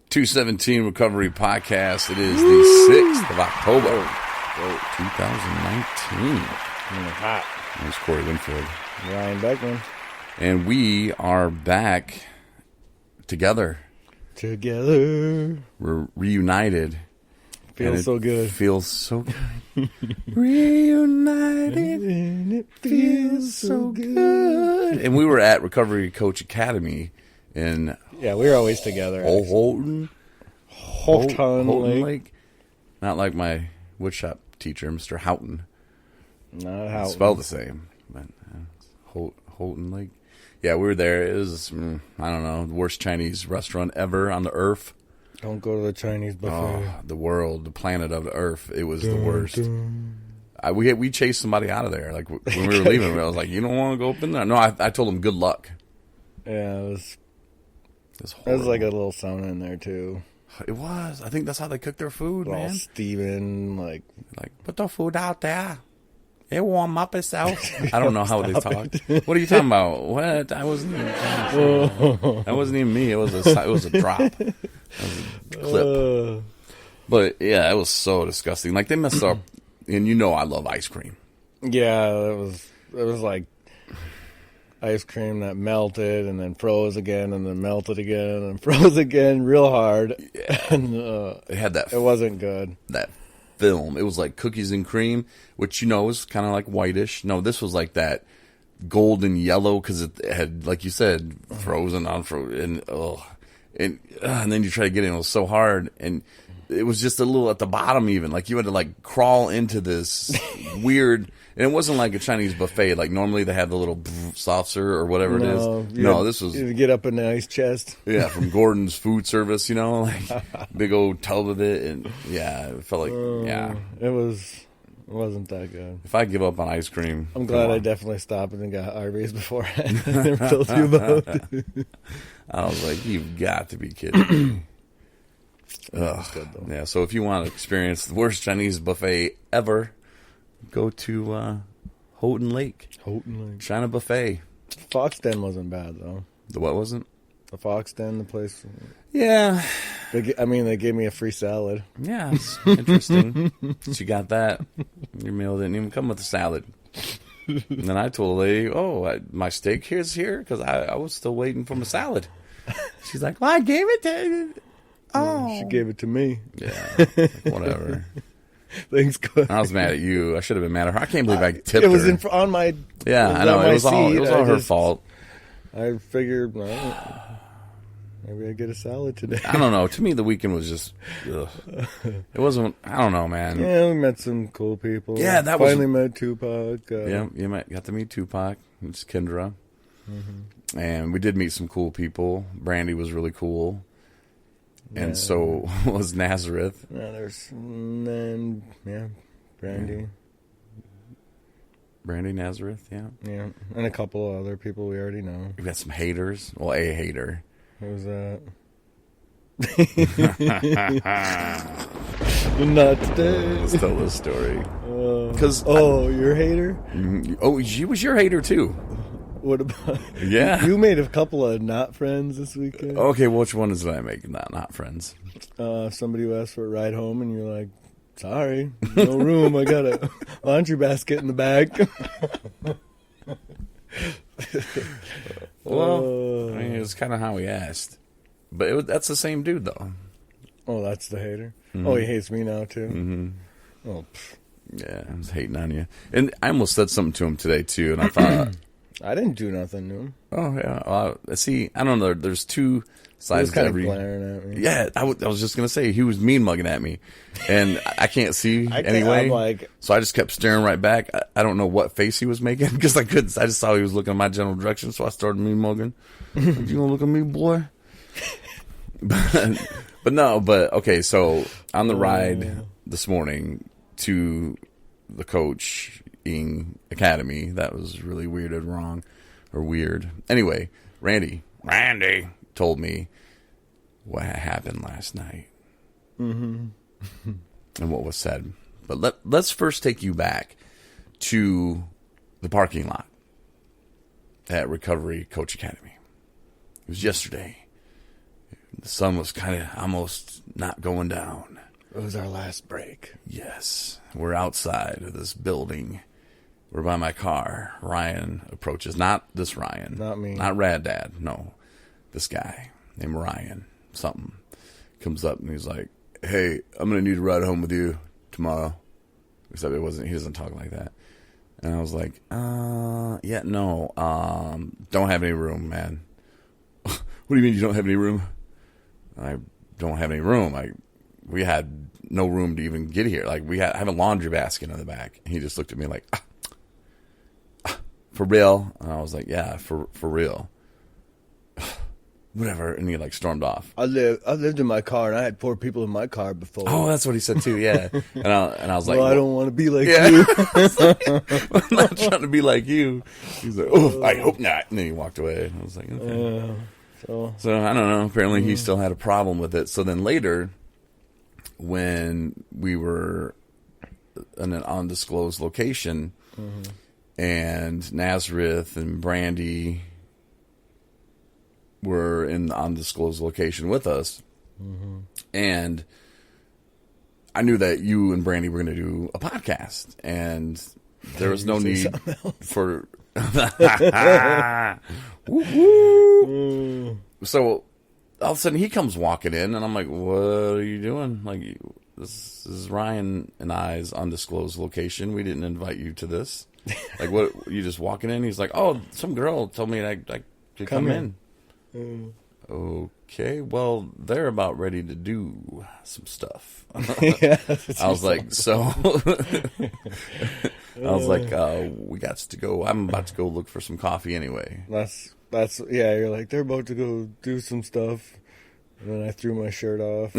217 Recovery Podcast. It is the 6th of October, 2019. Hot. There's Corey Winfield. Ryan Beckman. And we are back together. We're reunited. Feels so good. Feels so good. Reunited. And it Feels so good. And we were at Recovery Coach Academy in Yeah, we were always together. Holton Lake. Not like my woodshop teacher, Mr. Houghton. Not how. Spelled the same. But Holton Lake. Yeah, we were there. It was, I don't know, the worst Chinese restaurant ever on the earth. Don't go to the Chinese buffet. Oh, the world, the planet of the earth. It was the worst. We chased somebody out of there. Like when we were leaving, I was like, "You don't want to go up in there?" No, I told him good luck. Yeah, it was Horrible. like a little sauna in there too. It was. I think that's how they cook their food, All man. steaming, like Put the food out there. It warm up itself. I don't know how they talked. What are you talking about? What? I wasn't even. That wasn't even me. It was a drop. It was a clip. But yeah, it was so disgusting. Like they messed up, and you know I love ice cream. Yeah, it was like ice cream that melted and then froze again and then melted again and then froze again real hard. Yeah. And It had that. it wasn't good. That film. It was like cookies and cream, which is kind of like whitish. No, this was like that golden yellow because it had, like you said, frozen on frozen. And then you try to get in. It was so hard, and it was just a little at the bottom. Even like you had to like crawl into this weird. And it wasn't like a Chinese buffet. Like normally they have the little saucer or whatever it is. No, this was. You get up in the ice chest. Yeah, from Gordon's Food Service, like big old tub of it, and yeah, it felt like It wasn't that good. If I give up on ice cream, I'm glad I definitely stopped and got Arby's beforehand. I never told you about it. I was like, you've got to be kidding me. That's good though. Yeah, so if you want to experience the worst Chinese buffet ever, go to Houghton Lake China Buffet. Fox Den wasn't bad though. The what wasn't? The Fox Den, the place. Yeah. They gave me a free salad. Yeah, it's interesting. She got that. Your meal didn't even come with a salad. And then I told the lady, my steak here's here because I was still waiting for my salad. She's like, well, I gave it to you. Oh. She gave it to me. Yeah, whatever. Thanks, God. I was mad at you. I should have been mad at her. I can't believe I tipped her. It was on my. Yeah, I know. It was all her fault. I figured maybe I get a salad today. I don't know. To me, the weekend was just. Ugh. It wasn't. I don't know, man. Yeah, we met some cool people. Yeah, that finally met Tupac. You got to meet Tupac. It's Kendra, and we did meet some cool people. Brandy was really cool. And so was Nazareth. Yeah, Brandy. Brandy Nazareth, yeah. Yeah, and a couple of other people we already know. We've got some haters. Well, a hater. Who's that? Not today. Let's tell this story. Your hater? Oh, she was your hater too. What about? Yeah. You made a couple of not friends this weekend. Okay, which one did I make? Not friends. Somebody who asked for a ride home, and you're like, "Sorry, no room. I got a laundry basket in the back." Well, it's kind of how he asked, but that's the same dude though. Oh, that's the hater. Mm-hmm. Oh, he hates me now too. Mm-hmm. Oh, yeah, I was hating on you, and I almost said something to him today too, and I thought. I didn't do nothing to him. Oh, yeah. See, I don't know. There's two sides to every... He was kind of glaring at me. Yeah, I was just going to say, he was mean-mugging at me. And I can't see anyway. So I just kept staring right back. I don't know what face he was making because I couldn't. I just saw he was looking in my general direction, so I started mean-mugging. You going to look at me, boy? But okay, so on the ride this morning to the coaching academy, that was really weird. Anyway, Randy told me what happened last night and what was said. But let's first take you back to the parking lot at Recovery Coach Academy. It was yesterday. The sun was kind of almost not going down. It was our last break. Yes. We're outside of this building. We're by my car. Ryan approaches. Not this Ryan. Not me. Not Rad Dad. No. This guy named Ryan. Something. Comes up and he's like, hey, I'm going to need to ride home with you tomorrow. Except he doesn't talk like that. And I was like, yeah, no, don't have any room, man. What do you mean you don't have any room? I don't have any room. We had no room to even get here. Like, I have a laundry basket in the back. And he just looked at me like, for real? And I was like, yeah, for real. Whatever. And he like stormed off. I lived in my car, and I had poor people in my car before. Oh, that's what he said too. Yeah. And I was like, well, I don't want to be like you. I'm not trying to be like you. He's like, oh, I hope not. And then he walked away. I was like, okay. So I don't know. Apparently he still had a problem with it. So then later, when we were in an undisclosed location, and Nazareth and Brandy were in the undisclosed location with us, and I knew that you and Brandy were going to do a podcast, and there was no need for. So all of a sudden he comes walking in, and I'm like, "What are you doing? Like, this is Ryan and I's undisclosed location. We didn't invite you to this. Like, what? You just walking in?" He's like, "Oh, some girl told me I could come in." Okay, well, they're about ready to do some stuff. Yeah, I was like, so I was like, we got to go. I'm about to go look for some coffee anyway. That's yeah. You're like, they're about to go do some stuff, and then I threw my shirt off.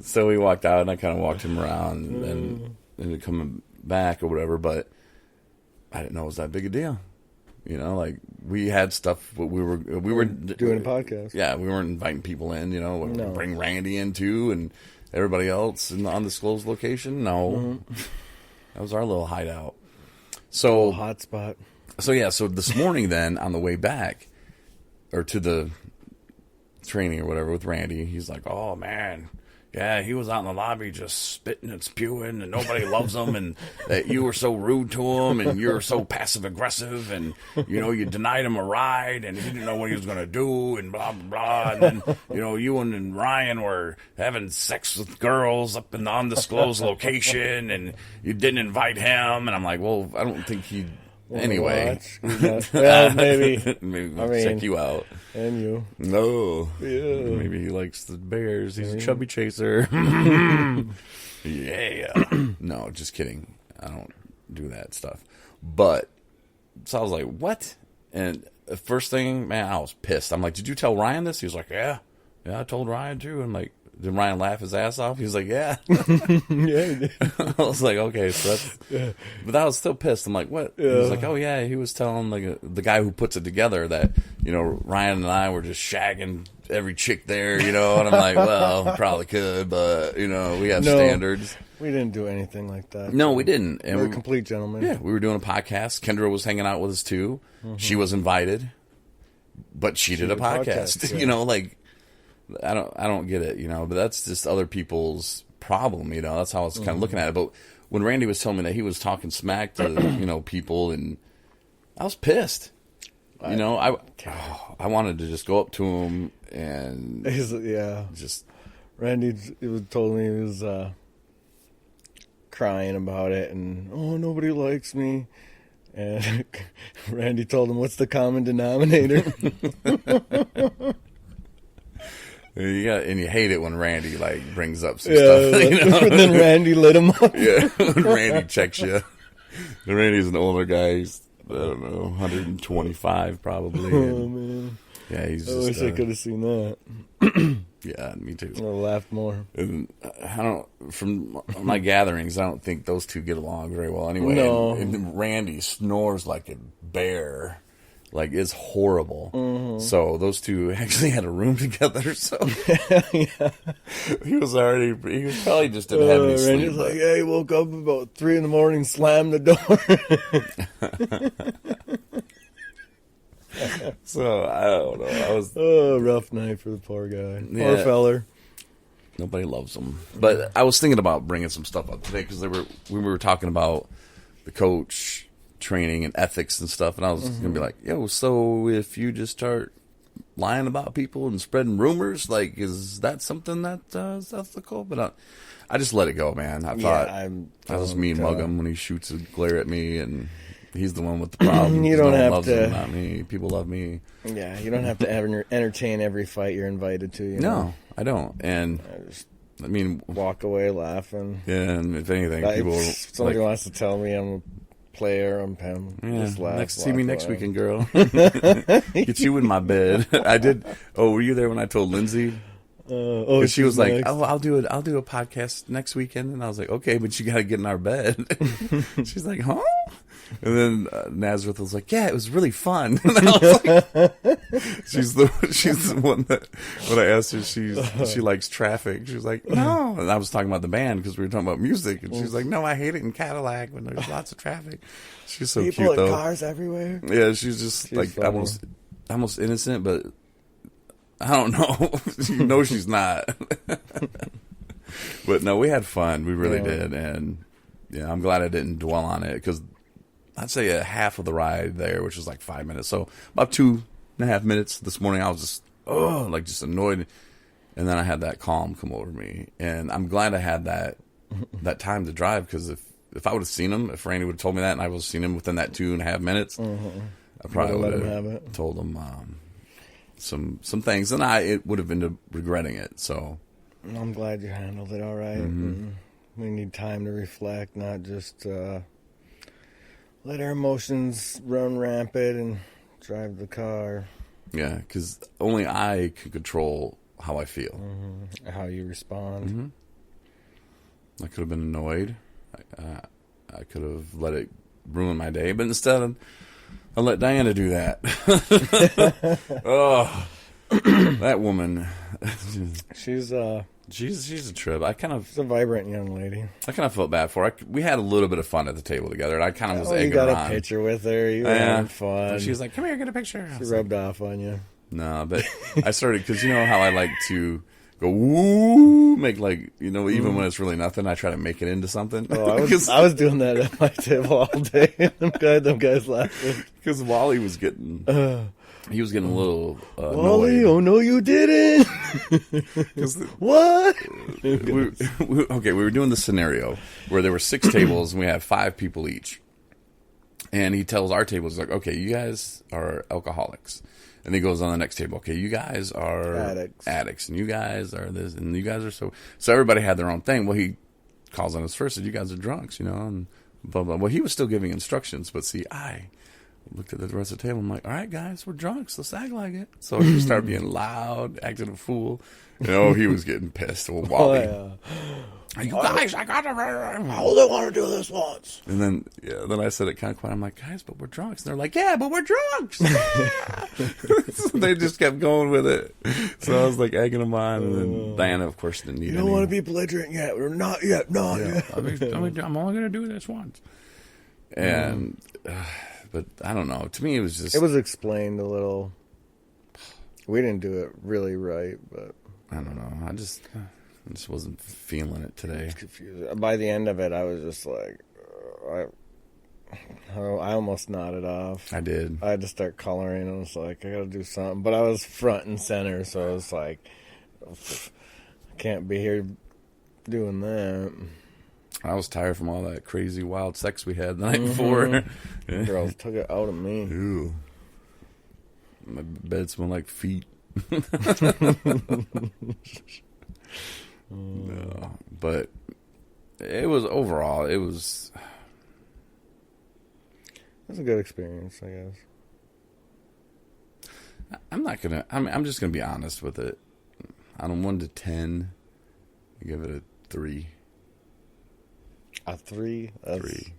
So we walked out, and I kind of walked him around, and coming back or whatever. But I didn't know it was that big a deal. You know, like, we had stuff. We were doing a podcast. Yeah, we weren't inviting people in. You know, bring Randy in too, and everybody else in the undisclosed location. No, that was our little hideout. So hot spot. So yeah, so this morning then on the way back, or to the training or whatever with Randy, he's like, "Oh man, yeah, he was out in the lobby just spitting and spewing, and nobody loves him, and that you were so rude to him, and you're so passive aggressive, and you know you denied him a ride, and he didn't know what he was going to do, and blah blah blah, and then you know you and Ryan were having sex with girls up in the undisclosed location, and you didn't invite him." And I'm like, "Well, I don't think he." Anyway, well, maybe we'll check you out. And you. No. Yeah. Maybe he likes the bears. He's a chubby chaser. Yeah. No, just kidding. I don't do that stuff. But, so I was like, what? And the first thing, man, I was pissed. I'm like, did you tell Ryan this? He was like, yeah. Yeah, I told Ryan too. I'm like, did Ryan laugh his ass off? He was like, yeah. Yeah, he did. I was like, okay, so that's... Yeah. But I was still pissed. I'm like, what? Yeah. He was like, oh, yeah, he was telling like the guy who puts it together that, you know, Ryan and I were just shagging every chick there, you know? And I'm like, well, probably could, but, you know, we have standards. We didn't do anything like that. No, we didn't. And we're complete gentlemen. Yeah, we were doing a podcast. Kendra was hanging out with us, too. She was invited, but she did a podcast. Yeah. You know, like... I don't get it, you know, but that's just other people's problem, you know. That's how I was kind of looking at it. But when Randy was telling me that he was talking smack to, you know, people, and I was pissed. You know, I wanted to just go up to him and just Randy told me he was crying about it, and nobody likes me. And Randy told him, what's the common denominator? And you hate it when Randy like brings up some stuff. You know? And then Randy lit him up. Yeah, when Randy checks you. And Randy's an older guy. He's, I don't know, 125 probably. Oh man. Yeah, he's. I wish I could have seen that. Yeah, me too. I laughed more. And from my gatherings, I don't think those two get along very well anyway. No. And Randy snores like a bear. Like, it's horrible. So those two actually had a room together. So yeah. he was probably just didn't have any sleep. Randy's like, yeah, he woke up about 3 a.m, slammed the door. So I don't know. I was Rough night for the poor guy. Yeah. Poor feller. Nobody loves them. But I was thinking about bringing some stuff up today because we were talking about the coach training and ethics and stuff, and I was gonna be like, yo, so if you just start lying about people and spreading rumors, like, is that something that's ethical? But I just let it go, man. I thought I was mean mug him when he shoots a glare at me, and he's the one with the problem. You don't no one have loves to- him, not me. People love me. Yeah, you don't have to ever entertain every fight you're invited to. You No, know? I don't. And I just I mean, walk away laughing. yeah, and if anything, Like, people if somebody like, wants to tell me I'm a player, I'm him. yeah, Just laugh. see me walk next away. weekend, girl. Get you in my bed. I did. Oh, were you there when I told Lindsay? Because she was like, next. "Oh, I'll do a podcast next weekend," and I was like, "Okay, but you got to get in our bed." She's like, "Huh?" And then Nazareth was like, "Yeah, it was really fun." And I was like, she's the one that when I asked her, she likes traffic. She was like, "No," and I was talking about the band because we were talking about music, and she's like, "No, I hate it in Cadillac when there's lots of traffic." She's so People cute and though. cars everywhere. Yeah, she's just like funny. almost innocent, but I don't know. You know she's not. But no, we had fun. We really did, and yeah, I'm glad I didn't dwell on it because I'd say a half of the ride there, which was like 5 minutes, so about 2.5 minutes this morning, I was just just annoyed, and then I had that calm come over me, and I'm glad I had that time to drive because if I would have seen him, if Randy would have told me that, and I would have seen him within that 2.5 minutes, I probably Would've let would him have have it. told him some things, and it would have ended up regretting it. So I'm glad you handled it all right. And we need time to reflect, not just let our emotions run rampant and drive the car. yeah, because only I can control how I feel. How you respond. I could have been annoyed. I could have let it ruin my day, but instead I let Diana do that. Oh, that woman. She's She's a trip. I kind of a vibrant young lady. felt bad for her. We had a little bit of fun at the table together, and I kind of was Oh, you egging got her a on. picture with her. You were Yeah. having fun. And she was like, "Come here, get a picture." I She was like, rubbed off on you. no, but I started because you know how I like to go woo, make like even when it's really nothing, I try to make it into something. Oh, I was doing that at my table all day. them guys laughing. Because Wally was getting he was getting a little Wally, annoyed. oh no, you didn't. 'Cause What? we were doing the scenario where there were 6 tables and we had 5 people each. And he tells our table, he's like, okay, you guys are alcoholics. And he goes on the next table, okay, you guys are addicts and you guys are this, and you guys are so everybody had their own thing. Well, he calls on us first, said, you guys are drunks, and blah, blah. Well, he was still giving instructions, but see, I looked at the rest of the table. I'm like, all right, guys, we're drunks. Let's act like it. So he started being loud, acting a fool. He was getting pissed. Well, Wally, you guys, I got to. I only want to do this once. And then I said it kind of quiet. I'm like, guys, but we're drunks. And they're like, yeah, but we're drunks. Yeah. So they just kept going with it. So I was like egging them on. And then Diana, of course, didn't need You don't want to be belligerent yet. We're not yet. Not yet. I'm only going to do this once. And, but I don't know. To me, it was just. It was explained a little. We didn't do it really right, but I don't know. I just wasn't feeling it today. confused. By the end of it, I was just like, I almost nodded off. I did. I had to start coloring. I was like, I got to do something. But I was front and center, so I was like, I can't be here doing that. I was tired from all that crazy wild sex we had the night before. Girls took it out of me. Ew. My bed smelled like feet. No, but it was overall. It was It was a good experience, I guess. I'm not gonna. I'm just gonna be honest with it. On a 1 to 10, I give it a 3. A 3? That's... 3.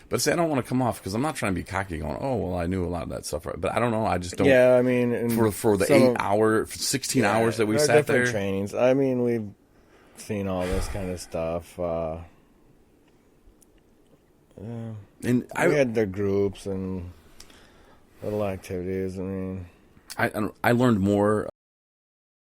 But see, I don't want to come off because I'm not trying to be cocky, going, "Oh, well, I knew a lot of that stuff." Right? But I don't know. I just don't. Yeah, I mean, For the 16 hours that we sat different there. trainings. I mean, we've seen all this kind of stuff. And we had the groups, and little activities. I mean, I learned more